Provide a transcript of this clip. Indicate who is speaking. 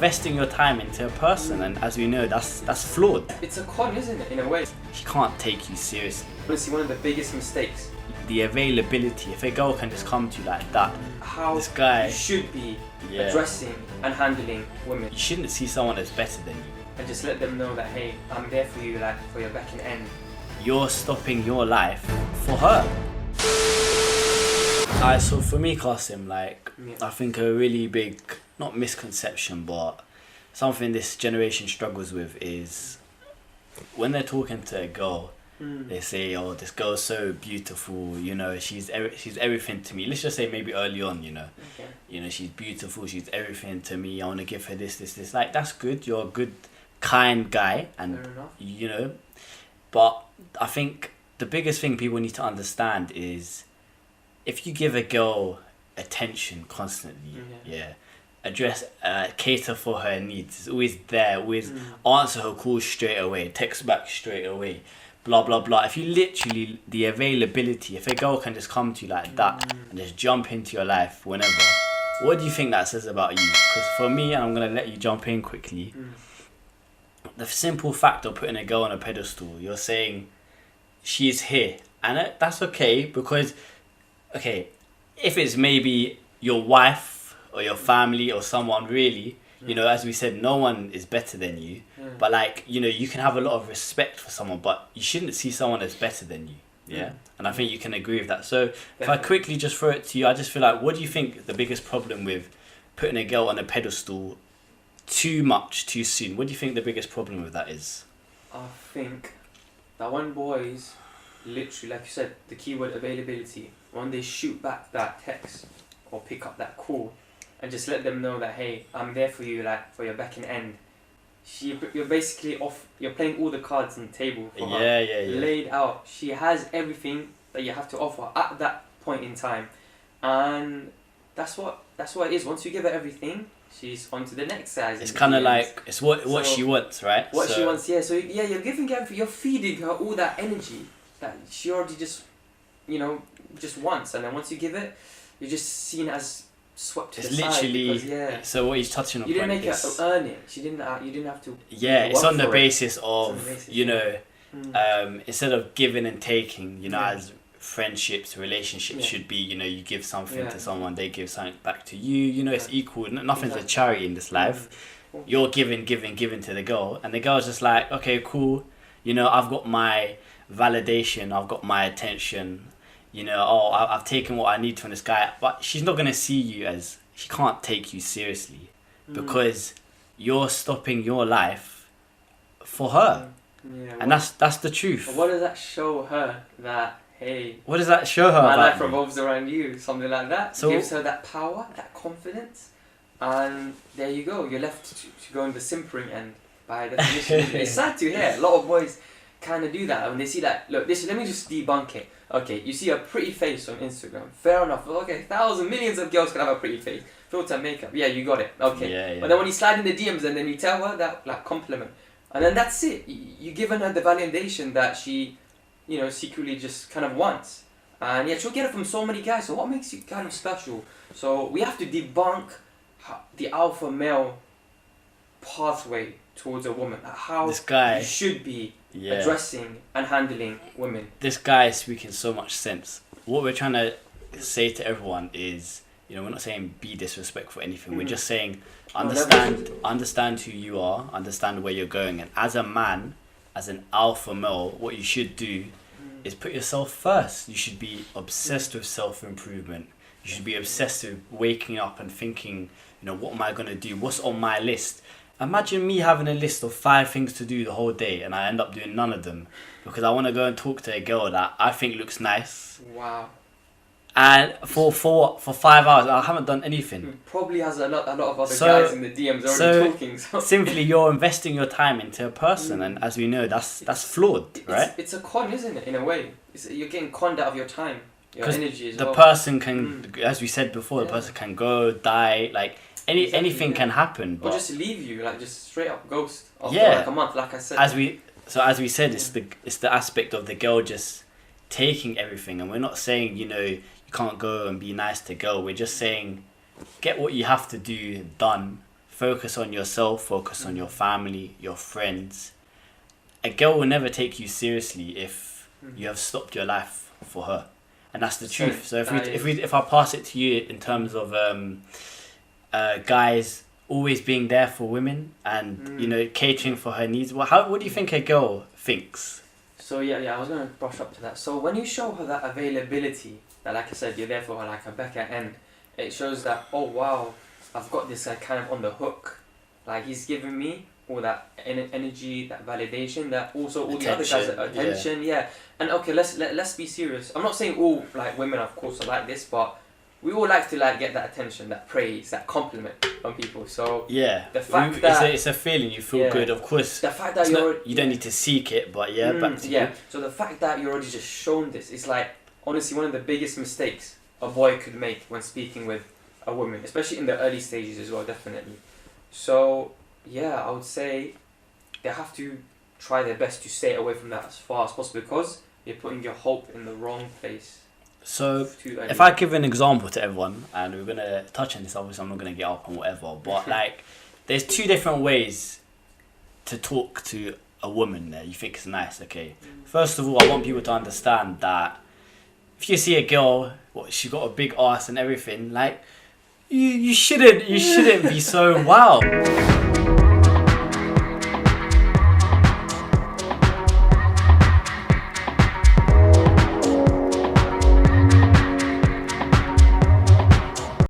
Speaker 1: investing your time into a person, and as we know, that's flawed.
Speaker 2: It's a con, isn't it, in a way?
Speaker 1: She can't take you seriously.
Speaker 2: Honestly, one of the biggest mistakes.
Speaker 1: The availability, if a girl can just come to you like that,
Speaker 2: How
Speaker 1: this guy
Speaker 2: you should be addressing and handling women.
Speaker 1: You shouldn't see someone as better than you.
Speaker 2: And just let them know that, hey, I'm there for you, like, for your back and end.
Speaker 1: You're stopping your life for her. Alright, so for me, Qasim, I think a really big, not misconception, but something this generation struggles with is when they're talking to a girl, they say, oh, this girl's so beautiful, you know, she's everything to me. Let's just say maybe early on, you know.
Speaker 2: Okay.
Speaker 1: You know, she's beautiful, she's everything to me, I want to give her this. Like, that's good, you're a good, kind guy, and, you know. But I think the biggest thing people need to understand is if you give a girl attention constantly, address, cater for her needs, always there, always answer her calls straight away, text back straight away, blah blah blah. If you literally, the availability, if a girl can just come to you like that and just jump into your life whenever, what do you think that says about you? Because for me, and I'm going to let you jump in quickly, the simple fact of putting a girl on a pedestal, you're saying she's here, and that's okay, because if it's maybe your wife or your family or someone really, you know, as we said, no one is better than you, but like, you know, you can have a lot of respect for someone, but you shouldn't see someone as better than you. And I think you can agree with that. So if I quickly just throw it to you, I just feel like, what do you think the biggest problem with putting a girl on a pedestal too much too soon? What do you think the biggest problem with that is?
Speaker 2: I think that when boys, literally, like you said, the keyword availability, when they shoot back that text or pick up that call and just let them know that, hey, I'm there for you, like, for your back and end, you're basically off, you're playing all the cards on the table for her, laid out. She has everything that you have to offer at that point in time, and that's what it is. Once you give her everything, she's on to the next size.
Speaker 1: It's kind of like, it's what she wants, right?
Speaker 2: What she wants, So you're giving her, you're feeding her all that energy that she already just, you know, just wants, and then once you give it, you're just seen as swept to the side. It's literally,
Speaker 1: so what he's touching on,
Speaker 2: you didn't make her earn it. You didn't have to.
Speaker 1: Yeah, it's on the basis of, you know, instead of giving and taking, you know, as friendships, relationships should be, you know, you give something to someone, they give something back to you, you know, it's equal. Nothing's a charity in this life. You're giving to the girl, and the girl's just like, okay, cool, you know, I've got my validation, I've got my attention, you know, I've taken what I need from this guy, but she's not going to see you as, she can't take you seriously because you're stopping your life for her. And that's the truth.
Speaker 2: But what does that show her? That, hey,
Speaker 1: what does that show her?
Speaker 2: My life revolves around you, something like that.
Speaker 1: So
Speaker 2: gives her that power, that confidence, and there you go. You're left to go in the simpering end by definition. It's sad to hear. A lot of boys kind of do that when they see that. Look, let me just debunk it. Okay, you see a pretty face on Instagram. Fair enough. Okay, millions of girls can have a pretty face. Filter, makeup. Yeah, you got it. Okay. But then when you slide in the DMs and then you tell her that, like, compliment, and then that's it. You've given her the validation that she, you know, secretly just kind of wants. And yeah, she'll get it from so many guys. So what makes you kind of special? So we have to debunk the alpha male pathway towards a woman. How
Speaker 1: this guy
Speaker 2: you should be addressing and handling women.
Speaker 1: This guy is speaking so much sense. What we're trying to say to everyone is, you know, we're not saying be disrespectful or anything. We're just saying understand who you are, understand where you're going, and as a man, as an alpha male, what you should do is put yourself first. You should be obsessed with self-improvement. You should be obsessed with waking up and thinking, you know, what am I going to do? What's on my list? Imagine me having a list of 5 things to do the whole day and I end up doing none of them because I want to go and talk to a girl that I think looks nice.
Speaker 2: Wow.
Speaker 1: And for 5 hours I haven't done anything.
Speaker 2: Probably has a lot of other guys in the DMs already talking. So
Speaker 1: simply you're investing your time into a person, and as we know, that's flawed, right?
Speaker 2: It's a con, isn't it? In a way, you're getting conned out of your time, your energy as well.
Speaker 1: The person can, as we said before, the person can go, die, like anything can happen. But
Speaker 2: or just leave you, like just straight up ghost after like a month, like I said.
Speaker 1: As we said, it's the aspect of the girl just taking everything, and we're not saying, you know, you can't go and be nice to girl. We're just saying get what you have to do done focus on yourself, focus on your family, your friends. A girl will never take you seriously if you have stopped your life for her, and that's the truth. So if I pass it to you in terms of guys always being there for women and you know, catering for her needs, what do you think a girl thinks?
Speaker 2: So yeah, I was gonna brush up to that. So when you show her that availability, that like I said, you're there for her like a back end, it shows that, oh wow, I've got this kind of on the hook. Like he's giving me all that energy, that validation, that also all the other guys, attention, yeah. And okay, let's be serious. I'm not saying all like women, of course, are like this, but we all like to like get that attention, that praise, that compliment from people. So
Speaker 1: yeah,
Speaker 2: the fact that
Speaker 1: it's a feeling, you feel good, of course.
Speaker 2: The fact that
Speaker 1: you don't need to seek it, but back to you.
Speaker 2: So the fact that you're already just shown this is like honestly one of the biggest mistakes a boy could make when speaking with a woman, especially in the early stages as well, definitely. So yeah, I would say they have to try their best to stay away from that as far as possible, because you're putting your hope in the wrong place.
Speaker 1: So if I give an example to everyone, and we're gonna touch on this, obviously I'm not gonna get up on whatever, but like there's two different ways to talk to a woman that you think is nice. Okay, first of all, I want people to understand that if you see a girl, she got a big ass and everything, like you shouldn't be so wow.